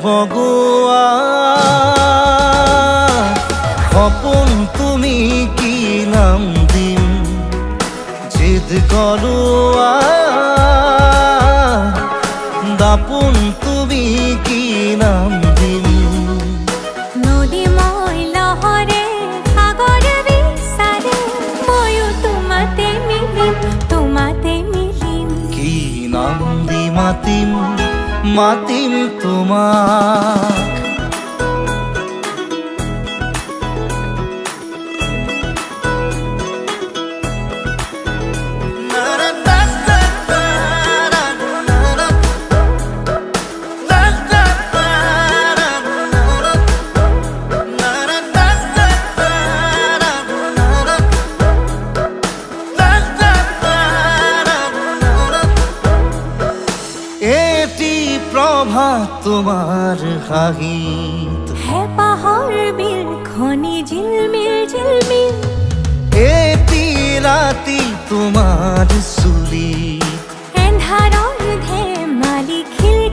বগোয়া সপোন তুমি কি নাম দিম জেদ কৰোৱা দাপোন তুমি কি নাম দিম নদী মই লহৰে সাগৰ বিচাৰে ময়ো তোমাতে মিলিম কি নাম দি মাতিম তোমাক প্ৰভাত তোমাৰ হাঁহিত হেঁপাহৰ বিলখনি ঝিলমিল এটি ৰাতি তোমাৰ চুলিত এন্ধাৰৰ ধেমালি খিল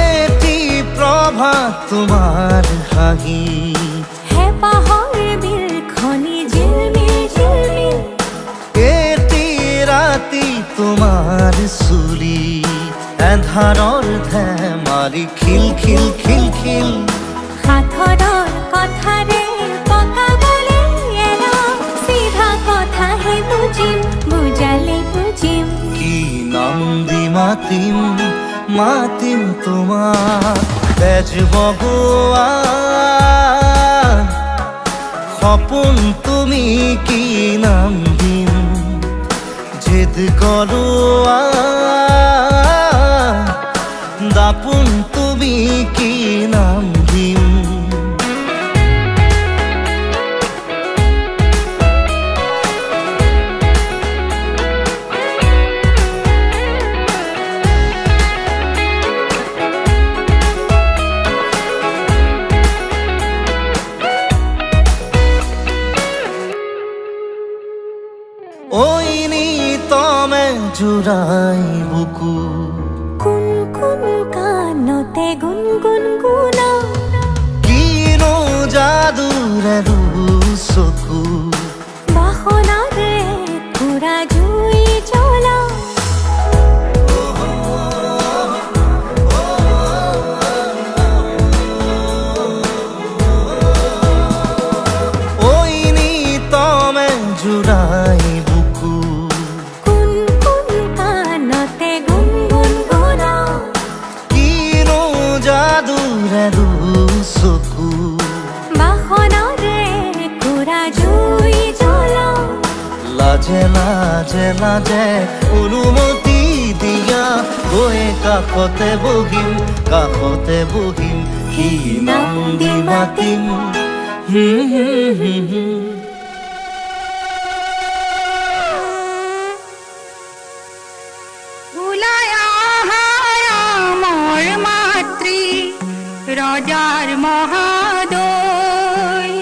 এটি প্ৰভাত তোমাৰ হাঁহিত হেঁপাহৰ বিলখনি ঝিলমিল এটি ৰাতি তোমাৰ চুলিত এন্ধাৰৰ ধেমালি খিল সাঁথৰৰ কথাৰে পকাবলৈ এৰা চিধা কথাহে বুজালে বুজিম কি নাম দি মাতিম তোমাক তেজ বগোৱা সপোন তুমি কি নাম দিম জেদ কৰোৱা দাপোন তুমি কি নাম দিম ওই নিতমে জুড়াই বুকু কোন কানতে গুনগুন গুনা কিনো যাদুৰে চকু বাসনাৰে পুৰা জুই জ্বলা ওই নিতমে জুড়াই বুকু কোন কানতে গুনগুন গুনা কিনো যাদুৰে চকু বাসনাৰে পুৰা জুই জ্বলা লাজে অনুমতি দিয়া গৈ কাষতে বহিম কি নাম দি মাতিম আমার মাতৃ রজার মহাদয়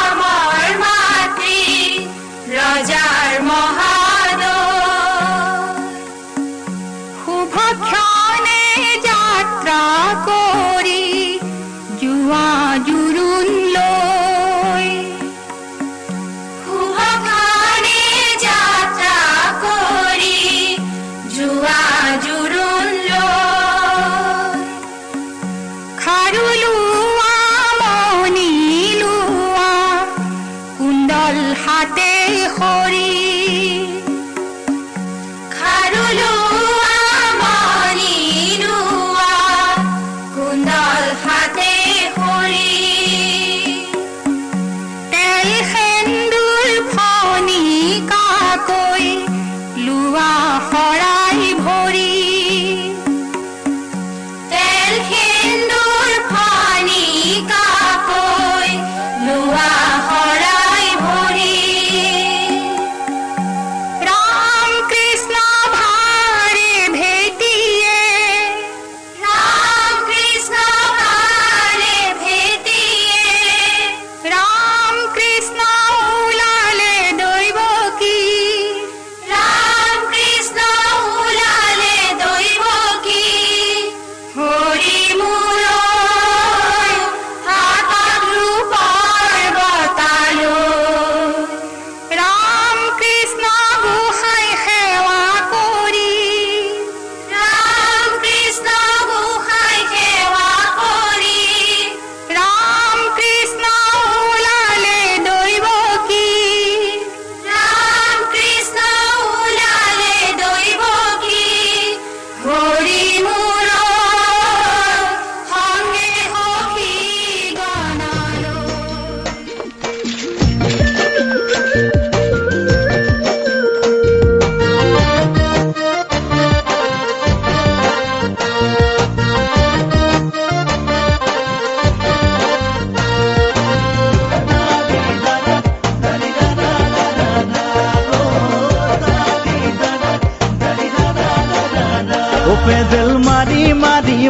আমার মাতৃ রজার মহাদয় শুভক্ষণে যাত্রা করি জুয়া জুরুন লয় শুভক্ষণে যাত্রা করি জুয়া জুরুন লয়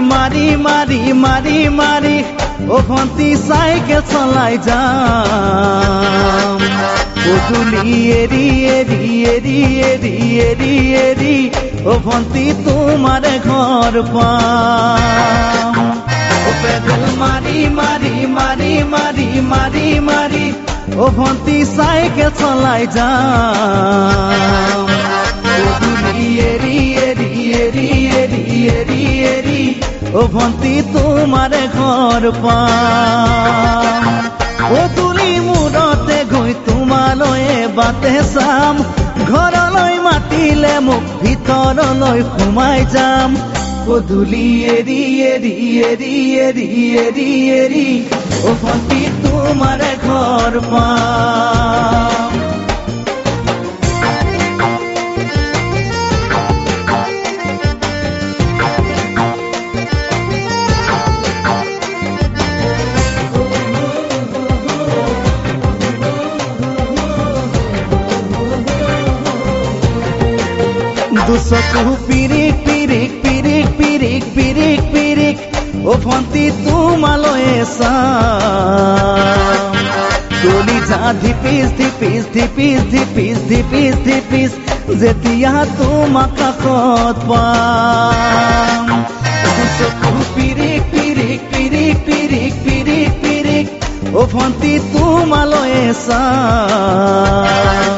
মাৰি মাৰি মাৰি মাৰি অ ভণ্টি চাইকেল চলাই যাম গধূলি এৰি এৰি এৰি এৰি এৰি এৰি অ ভণ্টি তোমাৰে ঘৰ পাম অ পেডেল মাৰি মাৰি মাৰি মাৰি মাৰি মাৰি অ ভণ্টি চাইকেল চলাই যাম গধূলি এৰি এৰি এৰি এৰি এৰি এৰি অ ভণ্টি তোমাৰে ঘৰ পাম গধূলি মূৰতে গৈ তোমালৈ বাটে চাম ঘৰলৈ মাতিলে মোক ভিতৰলৈ সোমাই যাম গধূলি এৰি এৰি এৰি এৰি এৰি এৰি অ ভণ্টি তোমাৰে ঘৰ পাম দুচকু পিৰিক পিৰিক পিৰিক পিৰিক পিৰিক পিৰিক অ ভণ্টি তোমালৈ চাম কলিজা ধিপিচ ধিপিচ ধিপিচ ধিপিচ ধিপিচ ধিপিচ যেতিয়া তোমাক কাষত পাম দুচকু পিৰিক পিৰিক পিৰিক পিৰিক পিৰিক পিৰিক অ ভণ্টি তোমালৈ চাম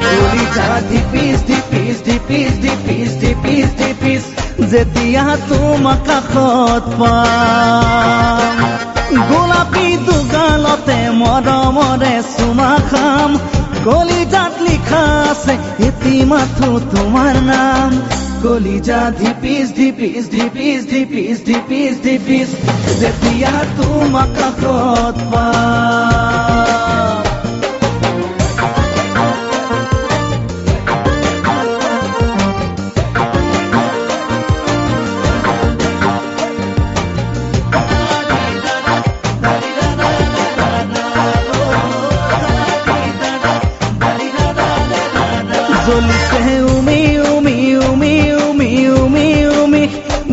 কলিজা ধিপিচ ধিপিচ ধিপিচ ধিপিচ ধিপিচ ধিপিচ যেতিয়া তোমাক কাষত পাম গোলাপী দুগালতে মৰমৰে চুমা খাম কলিজাত লিখা আছে এটি মাথো তোমাৰ নাম কলিজা ধিপিচ ধিপিচ ধিপিচ ধিপিচ ধিপিচ ধিপিচ যেতিয়া তোমাক কাষত পাম জ্বলিছে উমি উমি উমি উমি উমি উমি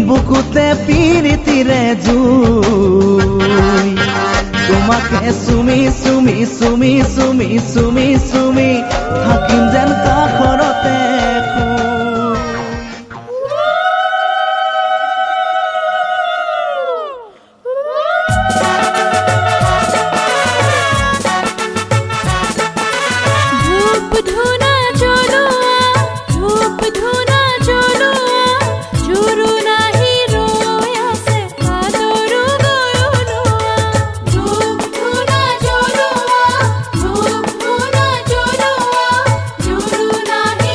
বুকুতে পিৰিতিৰে জুই তোমাকে চুমি চুমি চুমি চুমি চুমি চুমি থাকিম যেন কাষৰতে ধূপ ধুনা ধূপ ধুনা জুৰু নাহি ৰৈ আছে কাদৰো গয়লোৱা ধূপ ধুনা জুৰু নাহি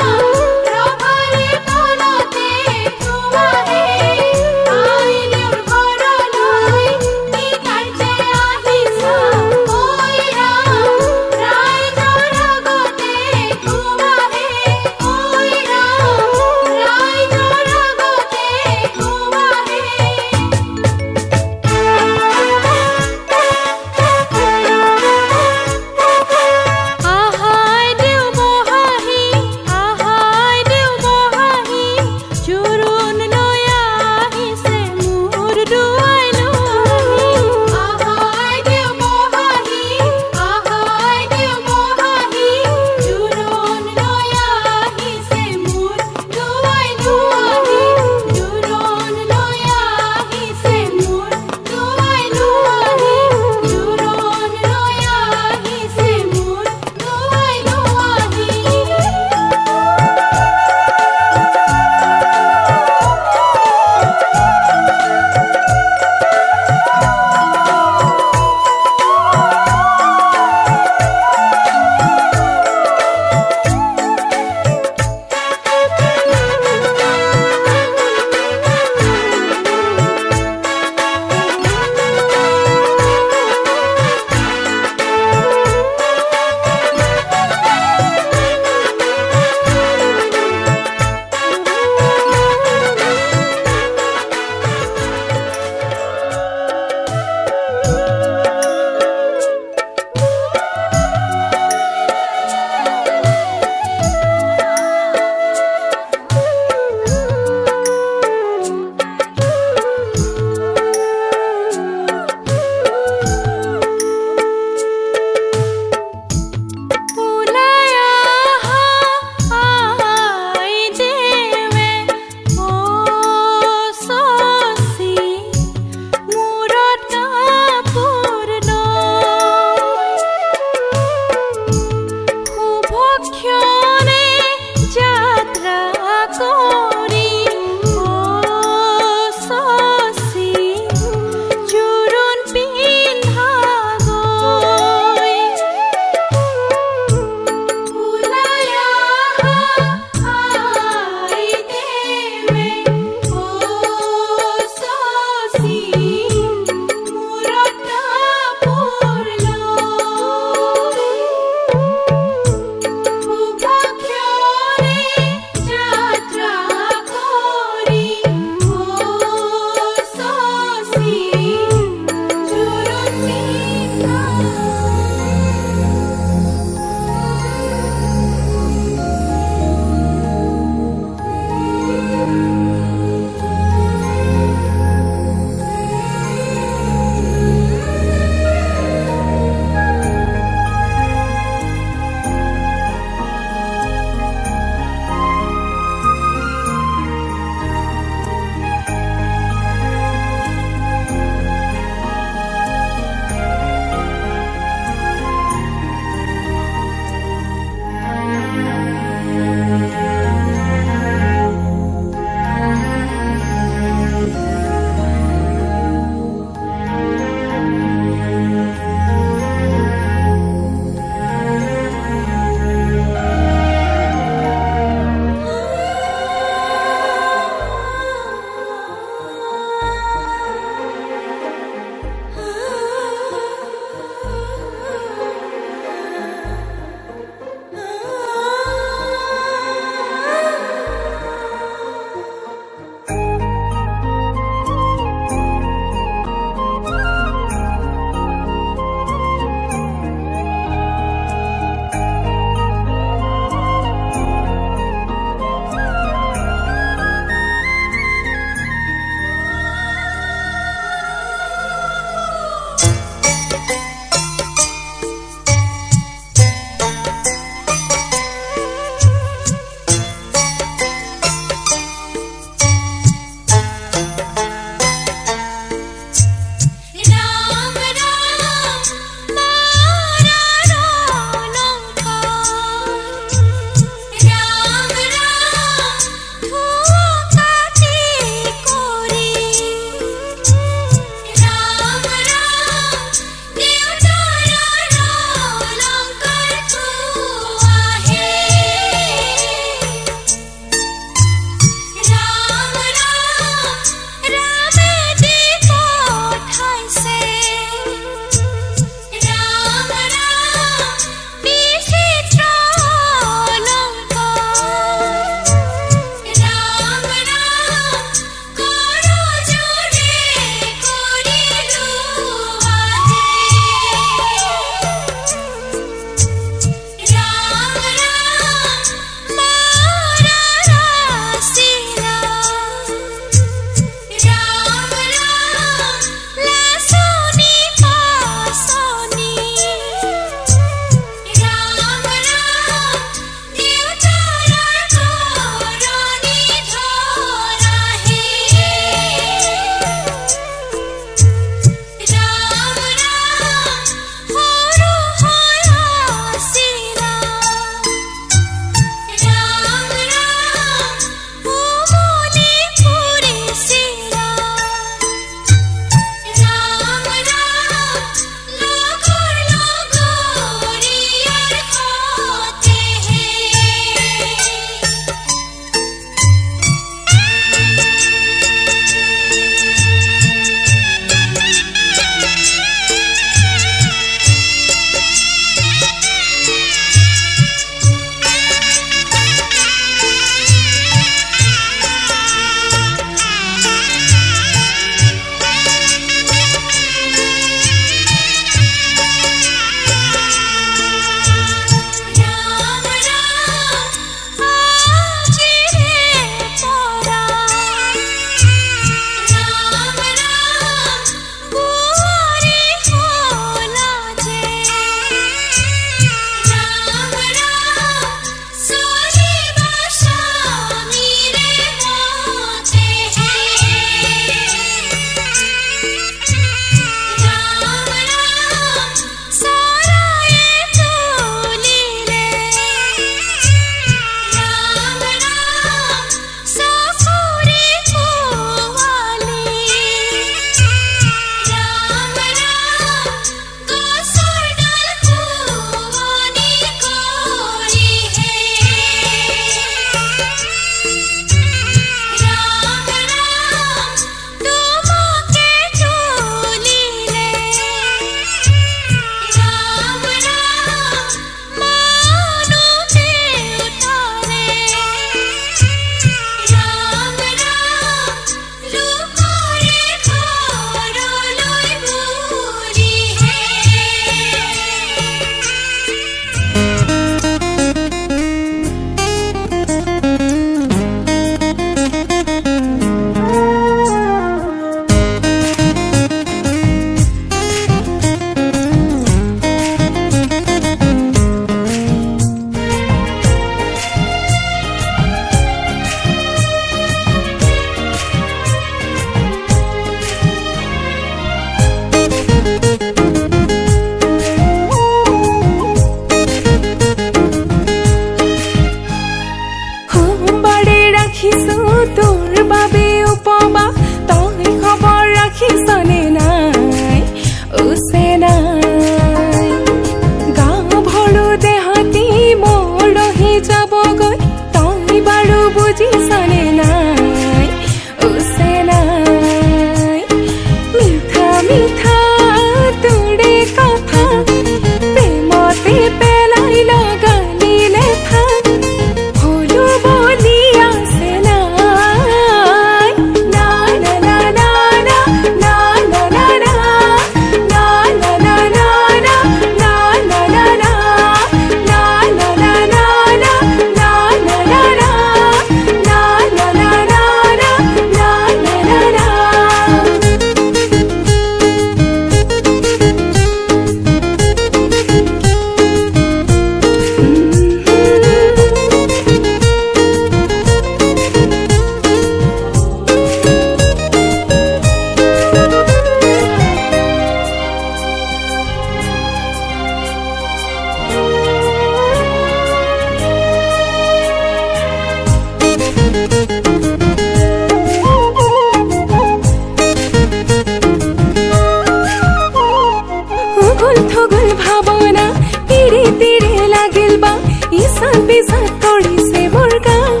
বিচাত কৰিছে মোৰ গান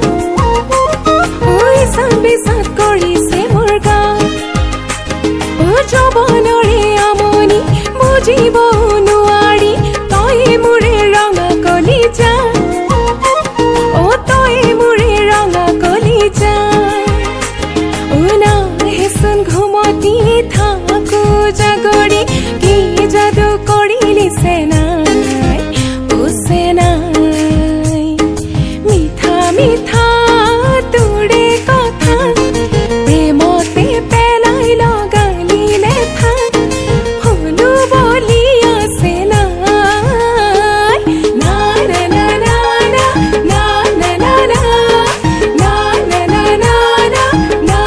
ঐ বিচাত কৰিছে মোৰ গান ও যৌৱনৰে আমনি বুজিব নোৱাৰি তই মোৰে ৰঙা কলিজা ও তই মোৰে ৰঙা কলিজা ও নাহেচোন ঘুমতি থাকো জাগৰি কি যাদু কৰিলি চেনাই ও চেনাই মিঠা মিঠা তোৰে কথা প্ৰেমতে পেলাই লগালি লেঠা হলো বলিয়া চেনাই না না না না না না না না না না না না না না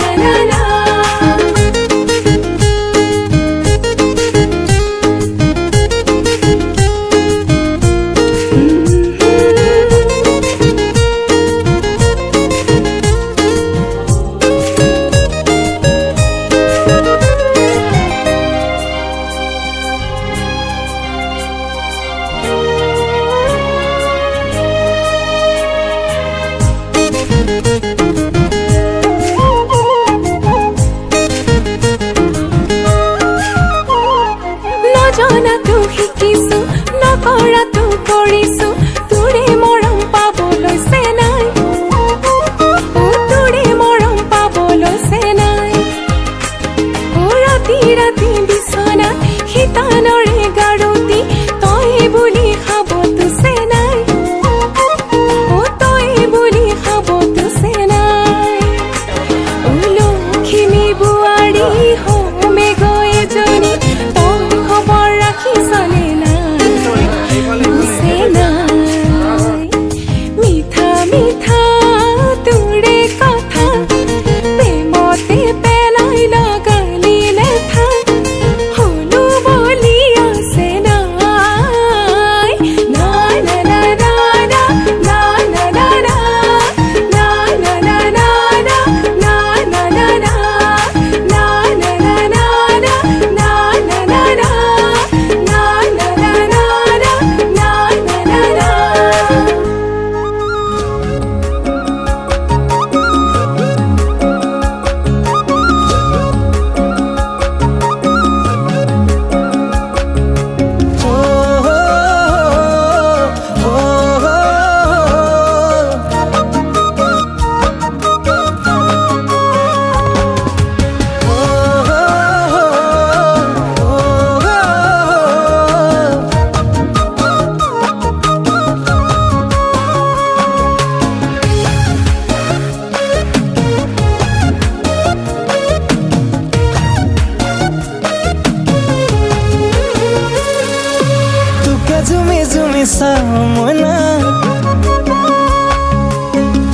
না না নজনাটো শিকিছো নকৰাটো কৰিছো তোৰে মৰম পাবলৈ চেনাই ও তোৰে মৰম পাবলৈ চেনাই ও ৰাতি ৰাতি বিচনা শীতানৰে গাৰুতি তই বুলি খাবতো চেনাই ও তই বুলি খাবতো চেনাই ও লখিমী বোৱাৰী হোমে গৈ এজনী তই খবৰ ৰাখি চলে নাই চেনাই মিঠা মিঠা তোৰে কথা প্ৰেমতে পেলাই লগালি লেঠা হলো বলিয়া চেনাই না না না না না না না না না না না না না না না না জুমি জুমি চাওঁ মই না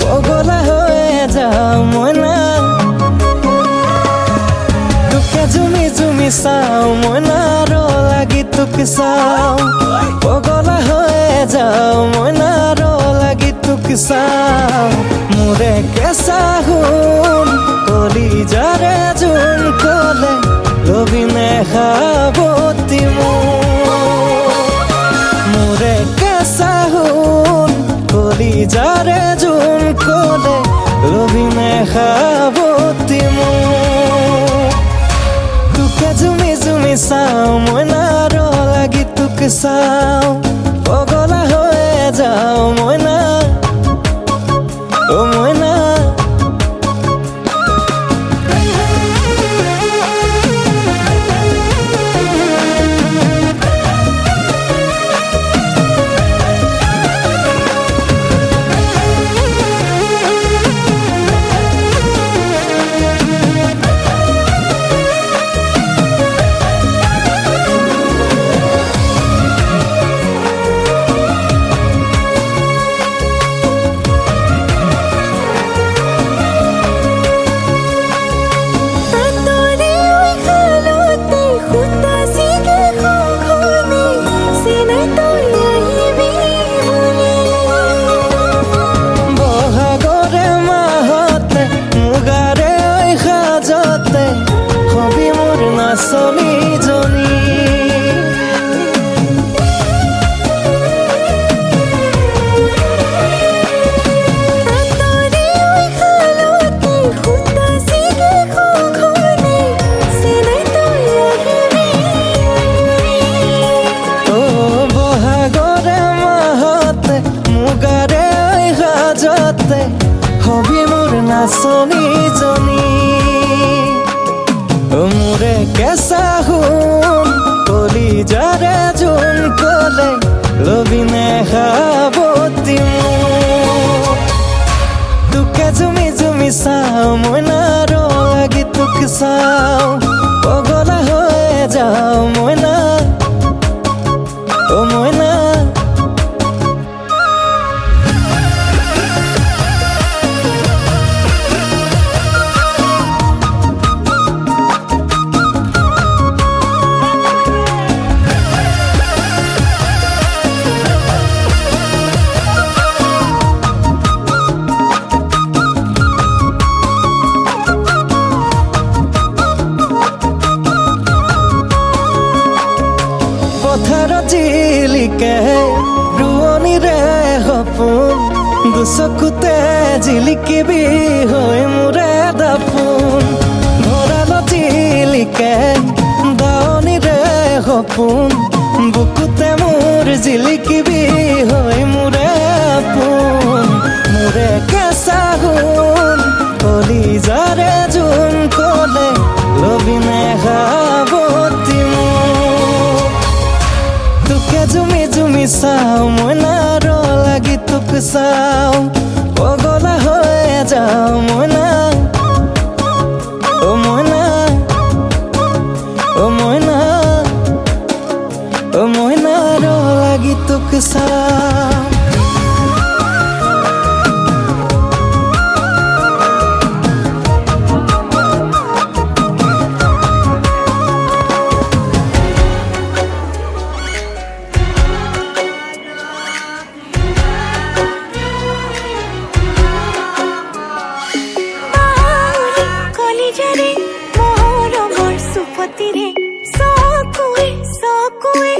পগলা হৈ যাওঁ মই না তোকে জুমি জুমি চাওঁ মই না ৰ লাগি তোকে চাওঁ পগলা হৈ যাওঁ মই না ৰ লাগি তোকে চাওঁ মোৰে কেঁচা সোণ কলিজাৰে জোন কলে লবিনে খাবতি মোৰে কেঁচা সোণ কলিজাৰে জোন কলে লবিনে খাবতি তোকে জুমি জুমি চাওঁ মই না ৰ লাগি তোকে চাওঁ পগলা হৈ যাওঁ মই না অ মই না নাচনীজনী মোৰে কেঁচা সোণ কলিজাৰে জোন কলে লবিনে সাৱতি মোক তোকে জুমি জুমি চাওঁ মইনাৰ লাগি তোক চাওঁ পগলা হৈ যাওঁ মইনা অ মইনা পথাৰত জিলিকে ৰোৱনীৰে সপোন দুচকুতে জিলিকিবি হৈ মোৰে দাপোন ভঁৰালত জিলিকে দাৱনীৰে সপোন বুকুতে মোৰ জিলিকিবি হৈ মোৰে আপোন মোৰে কেঁচা সোণ কলিজাৰে জোন কলে লবিনে সাৱতি মোক তোকে জুমি জুমি চাওঁ মইনাৰ লাগি তোক চাওঁ পগলা হৈ যাওঁ মইনা অ মইনা অ মইনা অ মইনাৰ লাগি তোক চাওঁ কলিজাৰে মৰমৰ সুপতিৰে চকুৱে চকুৱে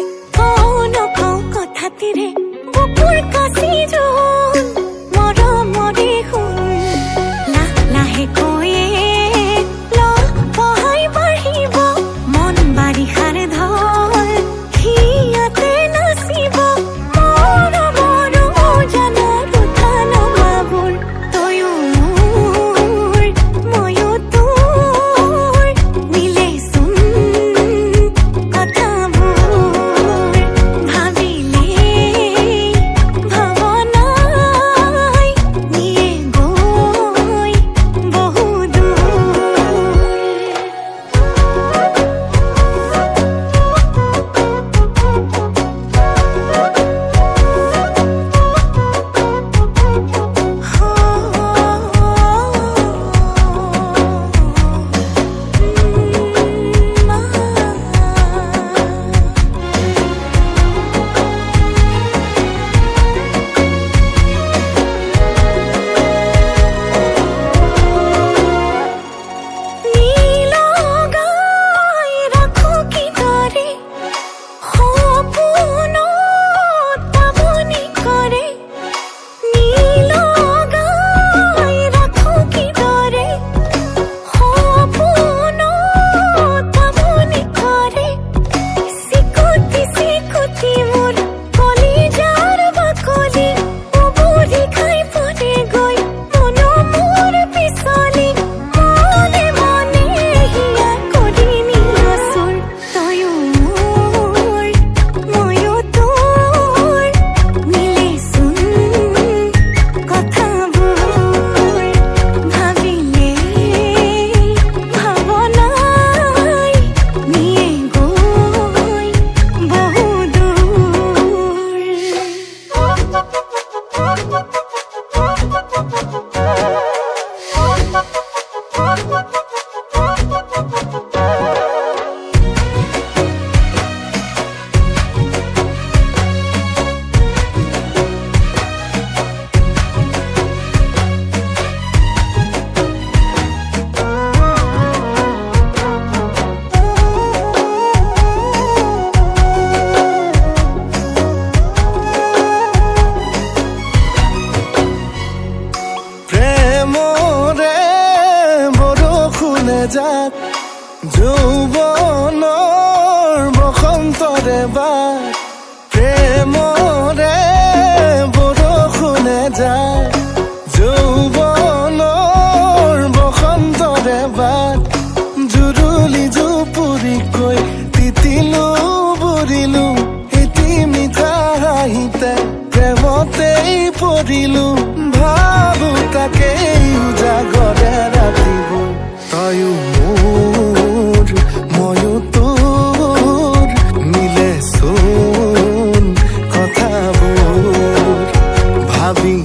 নকওঁ কথাতিৰে বুকুৰ কাচি জোন মৰমৰে শুন লাহে কৈয়ে পহাই বাঢ়িব মন বাৰিষাৰ ঢল হিয়াতে নাচিব মৰমৰ জানৰ উঠা নমাবোৰ তয়ো মোৰ ময়ো তোৰ মিলেচোন কথাবোৰ ভাবিলে ভাৱনাই নিয়ে গৈ বহু নীলগাই ৰাখো কিদৰে সপোনত পাৱনি কৰে নীলগাই ৰাখো কিদৰে সপোনত পাৱনি কৰে চিকুটি চিকুটি মোৰ কলিজাৰ বাকলি উবুৰি খাই পৰে গৈ মনো মোৰ পিছলি মনে মনে হিয়া কৰি নিয়াচোন তয়ো মোৰ ময়ো তোৰ মিলেচোন কথাবোৰ ভাবিলে ভাৱনাই নিয়ে গৈ বহু প্ৰেমৰে বৰষুণে যাত যৌৱনৰ বসন্তৰে বাট প্ৰেমৰে বৰষুণে যাত যৌৱনৰ পৰিলো ভাবো তাকে উজাগৰে ৰাতিবোৰ তয়ো মোৰ ময়ো তোৰ মিলে চোন কথাবোৰ ভাবি